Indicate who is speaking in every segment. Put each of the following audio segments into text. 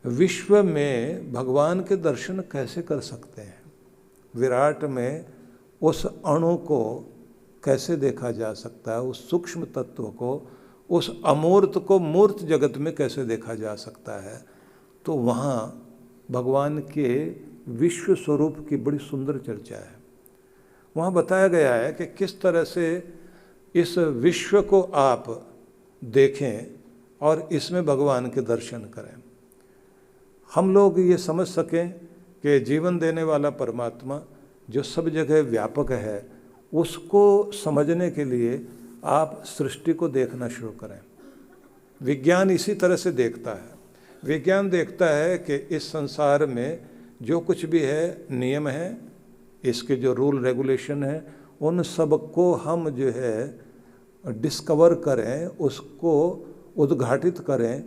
Speaker 1: विश्व में भगवान के दर्शन कैसे कर सकते हैं, विराट में उस अणु को कैसे देखा जा सकता है, उस सूक्ष्म तत्व को, उस अमूर्त को मूर्त जगत में कैसे देखा जा सकता है। तो वहाँ भगवान के विश्व स्वरूप की बड़ी सुंदर चर्चा है। वहाँ बताया गया है कि किस तरह से इस विश्व को आप देखें और इसमें भगवान के दर्शन करें। हम लोग ये समझ सकें कि जीवन देने वाला परमात्मा जो सब जगह व्यापक है, उसको समझने के लिए आप सृष्टि को देखना शुरू करें। विज्ञान इसी तरह से देखता है। विज्ञान देखता है कि इस संसार में जो कुछ भी है, नियम है, इसके जो रूल रेगुलेशन है, उन सब को हम जो है डिस्कवर करें, उसको उद्घाटित करें,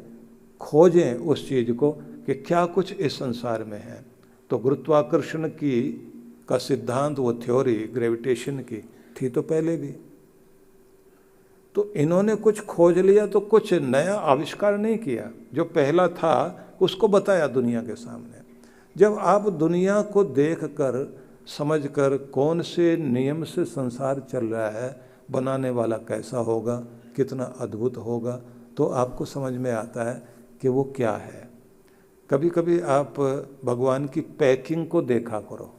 Speaker 1: खोजें उस चीज़ को कि क्या कुछ इस संसार में है। तो गुरुत्वाकर्षण का सिद्धांत, वो थ्योरी ग्रेविटेशन की थी तो पहले भी। तो इन्होंने कुछ खोज लिया, तो कुछ नया आविष्कार नहीं किया, जो पहला था उसको बताया दुनिया के सामने। जब आप दुनिया को देखकर, समझकर, कौन से नियम से संसार चल रहा है, बनाने वाला कैसा होगा, कितना अद्भुत होगा, तो आपको समझ में आता है कि वो क्या है। कभी कभी आप भगवान की पैकिंग को देखा करो।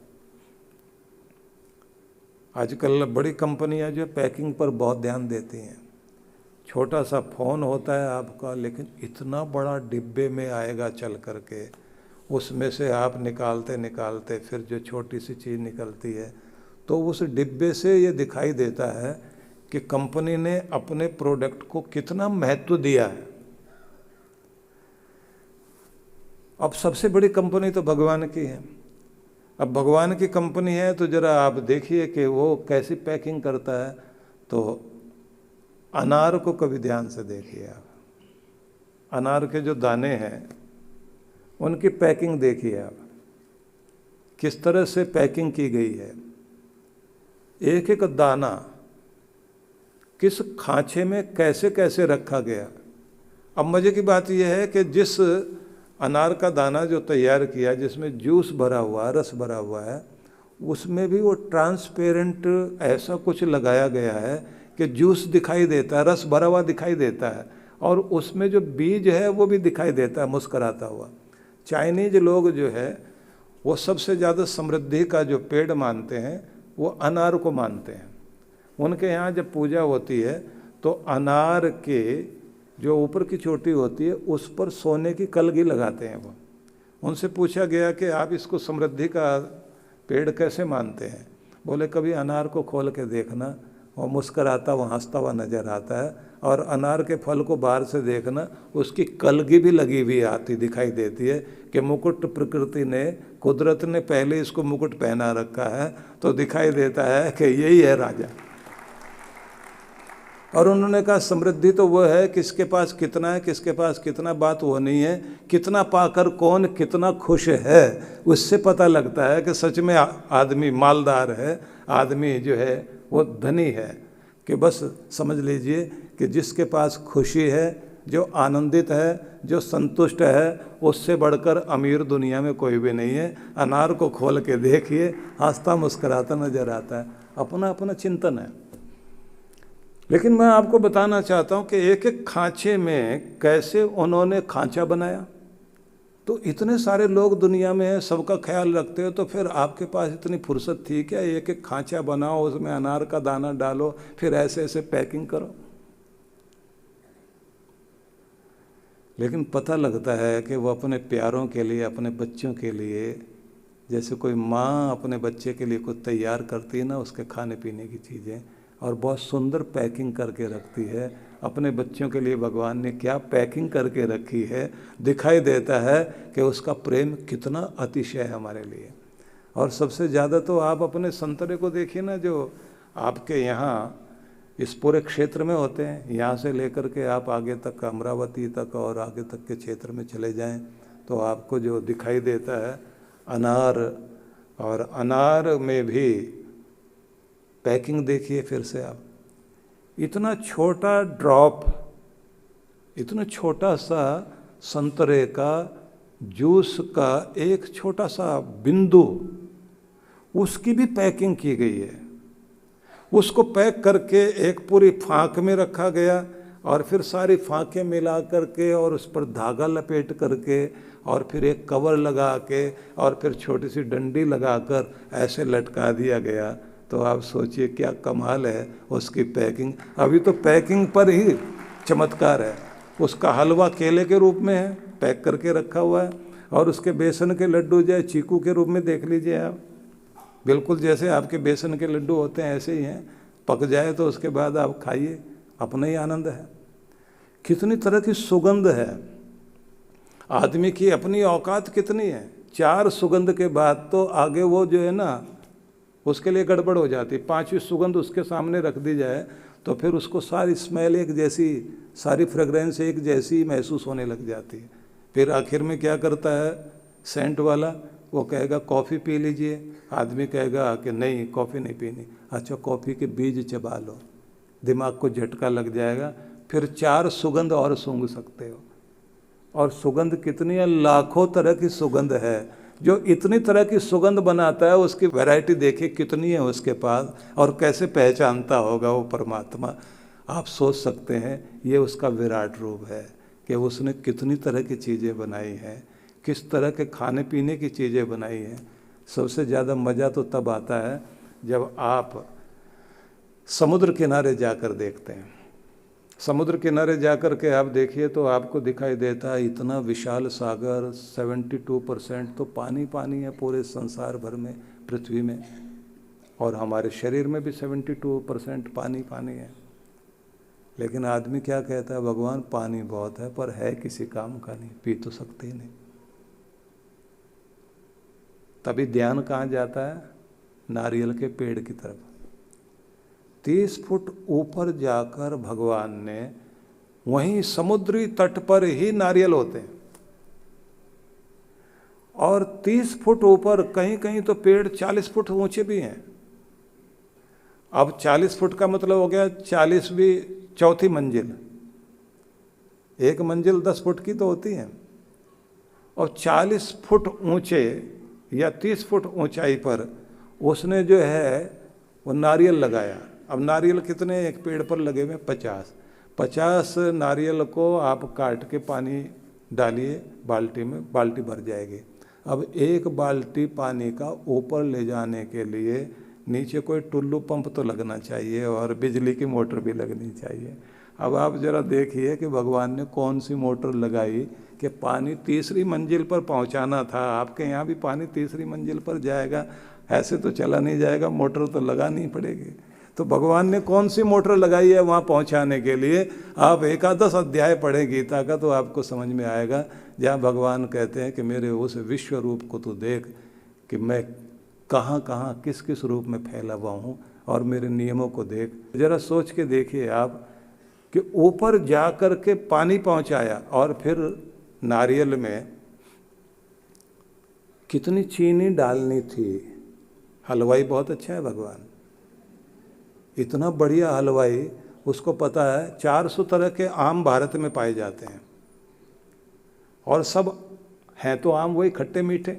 Speaker 1: आजकल बड़ी कंपनियां जो पैकिंग पर बहुत ध्यान देती हैं। छोटा सा फ़ोन होता है आपका, लेकिन इतना बड़ा डिब्बे में आएगा चल करके, उसमें से आप निकालते निकालते फिर जो छोटी सी चीज़ निकलती है, तो उस डिब्बे से ये दिखाई देता है कि कंपनी ने अपने प्रोडक्ट को कितना महत्व दिया है। अब सबसे बड़ी कंपनी तो भगवान की है। अब भगवान की कंपनी है तो ज़रा आप देखिए कि वो कैसी पैकिंग करता है। तो अनार को कभी ध्यान से देखिए आप, अनार के जो दाने हैं उनकी पैकिंग देखिए आप, किस तरह से पैकिंग की गई है। एक एक दाना किस खांचे में कैसे कैसे रखा गया। अब मज़े की बात यह है कि जिस अनार का दाना जो तैयार किया, जिसमें जूस भरा हुआ, रस भरा हुआ है, उसमें भी वो ट्रांसपेरेंट ऐसा कुछ लगाया गया है कि जूस दिखाई देता है, रस भरा हुआ दिखाई देता है, और उसमें जो बीज है वो भी दिखाई देता है मुस्कराता हुआ। चाइनीज लोग जो है वो सबसे ज़्यादा समृद्धि का जो पेड़ मानते हैं वो अनार को मानते हैं। उनके यहाँ जब पूजा होती है तो अनार के जो ऊपर की चोटी होती है उस पर सोने की कलगी लगाते हैं वो। उनसे पूछा गया कि आप इसको समृद्धि का पेड़ कैसे मानते हैं? बोले कभी अनार को खोल के देखना, वो मुस्कराता हुआ हंसता हुआ नज़र आता है, और अनार के फल को बाहर से देखना, उसकी कलगी भी लगी हुई आती दिखाई देती है कि मुकुट प्रकृति ने, कुदरत ने पहले इसको मुकुट पहना रखा है, तो दिखाई देता है कि यही है राजा। और उन्होंने कहा समृद्धि तो वो है किसके पास कितना है, किसके पास कितना, बात वो नहीं है, कितना पाकर कौन कितना खुश है, उससे पता लगता है कि सच में आदमी मालदार है, आदमी जो है वो धनी है। कि बस समझ लीजिए कि जिसके पास खुशी है, जो आनंदित है, जो संतुष्ट है, उससे बढ़कर अमीर दुनिया में कोई भी नहीं है। अनार को खोल के देखिए, हंसता मुस्कराता नजर आता है। अपना अपना चिंतन है। लेकिन मैं आपको बताना चाहता हूँ कि एक एक खांचे में कैसे उन्होंने खांचा बनाया। तो इतने सारे लोग दुनिया में हैं, सबका ख्याल रखते हो, तो फिर आपके पास इतनी फुर्सत थी क्या? एक एक खांचा बनाओ, उसमें अनार का दाना डालो, फिर ऐसे ऐसे पैकिंग करो। लेकिन पता लगता है कि वो अपने प्यारों के लिए, अपने बच्चों के लिए, जैसे कोई माँ अपने बच्चे के लिए कुछ तैयार करती है ना, उसके खाने पीने की चीज़ें, और बहुत सुंदर पैकिंग करके रखती है। अपने बच्चों के लिए भगवान ने क्या पैकिंग करके रखी है, दिखाई देता है कि उसका प्रेम कितना अतिशय है हमारे लिए। और सबसे ज़्यादा तो आप अपने संतरे को देखिए ना, जो आपके यहाँ इस पूरे क्षेत्र में होते हैं। यहाँ से लेकर के आप आगे तक, अमरावती तक और आगे तक के क्षेत्र में चले जाएं, तो आपको जो दिखाई देता है अनार, और अनार में भी पैकिंग देखिए फिर से आप। इतना छोटा ड्रॉप, इतना छोटा सा संतरे का जूस का एक छोटा सा बिंदु, उसकी भी पैकिंग की गई है। उसको पैक करके एक पूरी फाँक में रखा गया और फिर सारी फाँकें मिला करके और उस पर धागा लपेट करके और फिर एक कवर लगा के और फिर छोटी सी डंडी लगाकर ऐसे लटका दिया गया। तो आप सोचिए क्या कमाल है उसकी पैकिंग। अभी तो पैकिंग पर ही चमत्कार है। उसका हलवा केले के रूप में है, पैक करके रखा हुआ है, और उसके बेसन के लड्डू जो है चीकू के रूप में देख लीजिए आप, बिल्कुल जैसे आपके बेसन के लड्डू होते हैं ऐसे ही हैं। पक जाए तो उसके बाद आप खाइए, अपना ही आनंद है। कितनी तरह की सुगंध है, आदमी की अपनी औकात कितनी है। 4 सुगंध के बाद तो आगे वो जो है ना उसके लिए गड़बड़ हो जाती। 5वीं सुगंध उसके सामने रख दी जाए तो फिर उसको सारी स्मेल एक जैसी, सारी फ्रेगरेंस एक जैसी महसूस होने लग जाती है। फिर आखिर में क्या करता है सेंट वाला, वो कहेगा कॉफ़ी पी लीजिए, आदमी कहेगा कि नहीं कॉफ़ी नहीं पीनी। अच्छा कॉफ़ी के बीज चबा लो, दिमाग को झटका लग जाएगा, फिर 4 सुगंध और सूंघ सकते हो। और सुगंध कितनी है, लाखों तरह की सुगंध है। जो इतनी तरह की सुगंध बनाता है उसकी वैरायटी देखिए कितनी है उसके पास, और कैसे पहचानता होगा वो परमात्मा। आप सोच सकते हैं ये उसका विराट रूप है कि उसने कितनी तरह की चीज़ें बनाई हैं, किस तरह के खाने पीने की चीज़ें बनाई हैं। सबसे ज़्यादा मज़ा तो तब आता है जब आप समुद्र किनारे जाकर देखते हैं। समुद्र किनारे जाकर के आप देखिए तो आपको दिखाई देता है इतना विशाल सागर, 72% तो पानी पानी है पूरे संसार भर में, पृथ्वी में, और हमारे शरीर में भी 72% पानी पानी है। लेकिन आदमी क्या कहता है, भगवान पानी बहुत है पर है किसी काम का नहीं, पी तो सकते ही नहीं। तभी ध्यान कहाँ जाता है, नारियल के पेड़ की तरफ। 30 फुट ऊपर जाकर भगवान ने, वहीं समुद्री तट पर ही नारियल होते हैं, और 30 फुट ऊपर कहीं कहीं तो पेड़ 40 फुट ऊंचे भी हैं। अब 40 फुट का मतलब हो गया 40वीं चौथी मंजिल। एक मंजिल 10 फुट की तो होती है, और 40 फुट ऊंचे या 30 फुट ऊंचाई पर उसने जो है वो नारियल लगाया। अब नारियल कितने एक पेड़ पर लगे हुए, 50 नारियल को आप काट के पानी डालिए बाल्टी में, बाल्टी भर जाएगी। अब एक बाल्टी पानी का ऊपर ले जाने के लिए नीचे कोई टुल्लू पंप तो लगना चाहिए और बिजली की मोटर भी लगनी चाहिए। अब आप ज़रा देखिए कि भगवान ने कौन सी मोटर लगाई कि पानी 3री मंजिल पर पहुंचाना था। आपके यहाँ भी पानी 3री मंजिल पर जाएगा, ऐसे तो चला नहीं जाएगा, मोटर तो लगानी पड़ेगी। तो भगवान ने कौन सी मोटर लगाई है वहाँ पहुँचाने के लिए। आप एकादश अध्याय पढ़ें गीता का तो आपको समझ में आएगा, जहाँ भगवान कहते हैं कि मेरे उस विश्व रूप को तू देख कि मैं कहाँ कहाँ किस किस रूप में फैला हुआ हूँ, और मेरे नियमों को देख। ज़रा सोच के देखिए आप कि ऊपर जा कर के पानी पहुँचाया, और फिर नारियल में कितनी चीनी डालनी थी। हलवाई बहुत अच्छा है भगवान, इतना बढ़िया हलवाई, उसको पता है 400 तरह के आम भारत में पाए जाते हैं, और सब हैं तो आम वही खट्टे मीठे।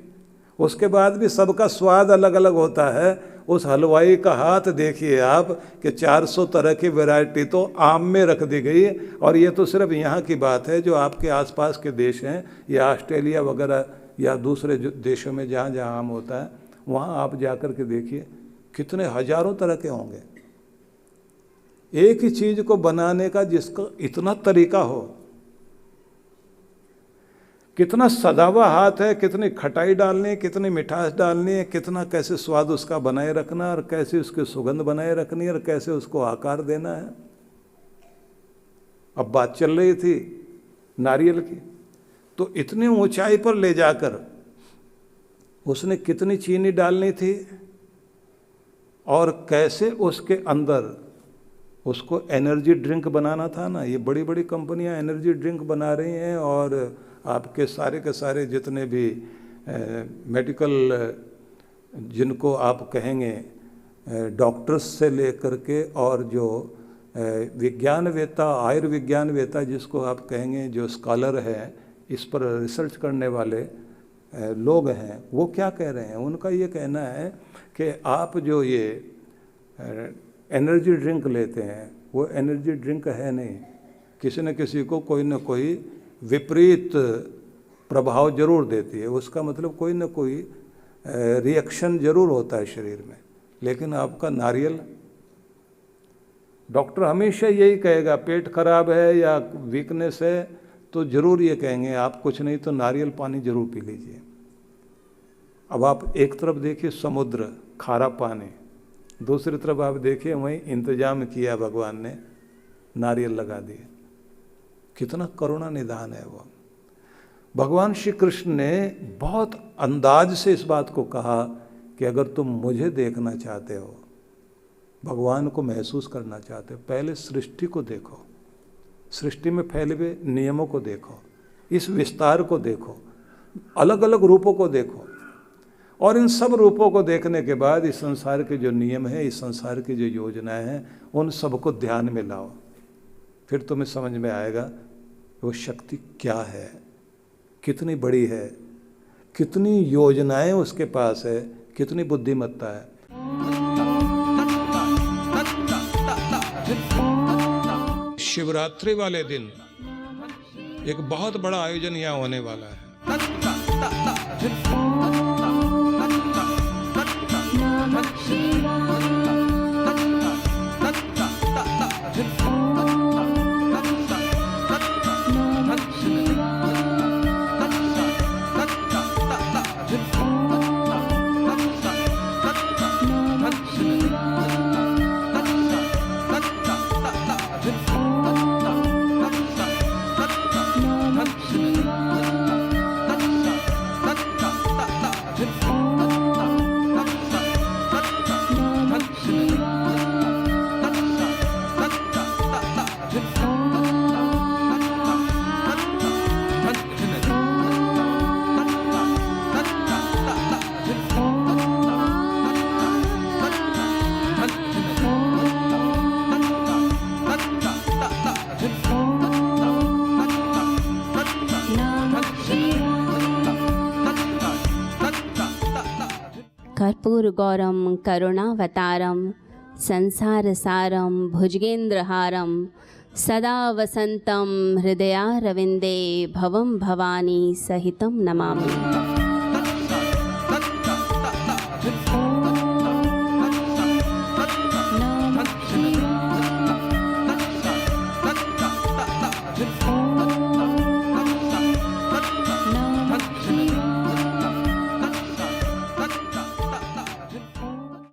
Speaker 1: उसके बाद भी सबका स्वाद अलग अलग होता है। उस हलवाई का हाथ देखिए आप कि 400 तरह की वैरायटी तो आम में रख दी गई। और ये तो सिर्फ यहाँ की बात है, जो आपके आसपास के देश हैं या ऑस्ट्रेलिया वगैरह या दूसरे देशों में जहाँ जहाँ आम होता है, वहाँ आप जाकर के देखिए कितने हजारों तरह के होंगे एक ही चीज़ को बनाने का, जिसका इतना तरीका हो। कितना सदा हुआ हाथ है, कितनी खटाई डालनी है, कितनी मिठास डालनी है, कितना कैसे स्वाद उसका बनाए रखना, और कैसे उसकी सुगंध बनाए रखनी है, और कैसे उसको आकार देना है। अब बात चल रही थी नारियल की, तो इतनी ऊंचाई पर ले जाकर उसने कितनी चीनी डालनी थी, और कैसे उसके अंदर उसको एनर्जी ड्रिंक बनाना था ना। ये बड़ी बड़ी कंपनियां एनर्जी ड्रिंक बना रही हैं, और आपके सारे के सारे जितने भी मेडिकल, जिनको आप कहेंगे डॉक्टर्स से लेकर के, और जो विज्ञानवेत्ता, आयुर्विज्ञानवेत्ता जिसको आप कहेंगे, जो स्कॉलर है इस पर रिसर्च करने वाले लोग हैं, वो क्या कह रहे हैं? उनका ये कहना है कि आप जो ये एनर्जी ड्रिंक लेते हैं, वो एनर्जी ड्रिंक है नहीं, किसी न किसी को कोई न कोई विपरीत प्रभाव जरूर देती है, उसका मतलब कोई न कोई रिएक्शन जरूर होता है शरीर में। लेकिन आपका नारियल, डॉक्टर हमेशा यही कहेगा पेट खराब है या वीकनेस है तो जरूर ये कहेंगे आप कुछ नहीं तो नारियल पानी जरूर पी लीजिए। अब आप एक तरफ देखिए समुद्र, खारा पानी, दूसरी तरफ आप देखिए वहीं इंतजाम किया भगवान ने, नारियल लगा दिए। कितना करुणा निधान है वो। भगवान श्री कृष्ण ने बहुत अंदाज से इस बात को कहा कि अगर तुम मुझे देखना चाहते हो, भगवान को महसूस करना चाहते हो, पहले सृष्टि को देखो, सृष्टि में फैले हुए नियमों को देखो, इस विस्तार को देखो, अलग अलग रूपों को देखो, और इन सब रूपों को देखने के बाद इस संसार के जो नियम हैं, इस संसार की जो योजनाएं हैं, उन सबको ध्यान में लाओ। फिर तुम्हें समझ में आएगा वो शक्ति क्या है, कितनी बड़ी है, कितनी योजनाएं उसके पास है, कितनी बुद्धिमत्ता है। शिवरात्रि वाले दिन एक बहुत बड़ा आयोजन यहाँ होने वाला है।
Speaker 2: कर्पूरगौरम करुणावतारम संसारसारम भुजगेन्द्रहारम सदा वसंतम हृदयारविंदे भवम भवानी सहितं नमामि। नमः शिवाय।